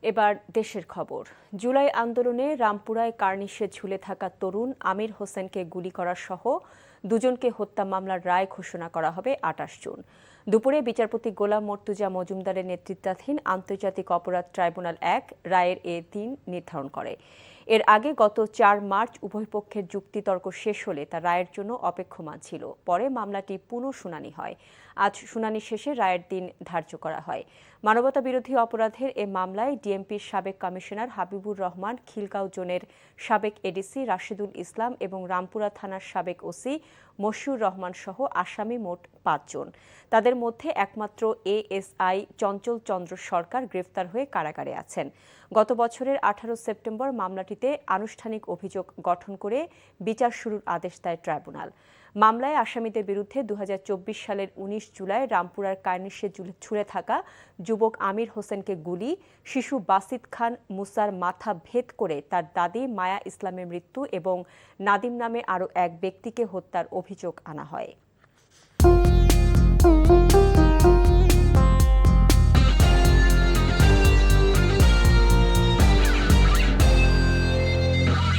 এবার দেশের খবর। জুলাই আন্দোলনে রামপুরায় কার্নিশে ঝুলে থাকা তরুণ আমির হোসেনকে গুলি করা সহ দুজনকে হত্যা মামলার রায় ঘোষণা করা হবে ২৮ জুন। দুপুরে বিচারপতি গোলাম মর্তুজা মজুমদারের নেতৃত্বাধীন আন্তর্জাতিক অপরাধ ট্রাইব্যুনাল ১ রায়ের এ দিন নির্ধারণ করে। এর আগে গত ৪ মার্চ উভয় পক্ষের যুক্তিতর্ক শেষ হলে তা রায়ের জন্য অপেক্ষমান ছিল। পরে মামলাটি পুনঃশুনানি হয়। আজ শুনানি শেষে রায়ের দিন ধার্য করা হয়। মানবতাবিরোধী অপরাধের এ মামলায় ডিএমপির সাবেক কমিশনার হাবিবুর রহমান, খিলগাঁও জোনের সাবেক এডিসি রাশেদুল ইসলাম এবং রামপুরা থানার সাবেক ওসি মশিউর রহমান সহ আসামি মোট ৫ জন। তাদের মধ্যে একমাত্র এএসআই চঞ্চল চন্দ্র সরকার গ্রেফতার হয়ে কারাগারে আছেন। গত বছরের ১৮ সেপ্টেম্বর মামলাটিতে আনুষ্ঠানিক অভিযোগ গঠন করে বিচার শুরুর আদেশ দেয় ট্রাইব্যুনাল। মামলায় আসামিদের বিরুদ্ধে ২০২৪ সালের ১৯ জুলাই রামপুরার কার্নিশে ঝুলে থাকা যুবক আমির হোসেনকে গুলি, শিশু বাসিত খান মুসার মাথা ভেদ করে তার দাদি মায়া ইসলামের মৃত্যু এবং নাদিম নামে আরও এক ব্যক্তিকে হত্যার অভিযোগ আনা হয়।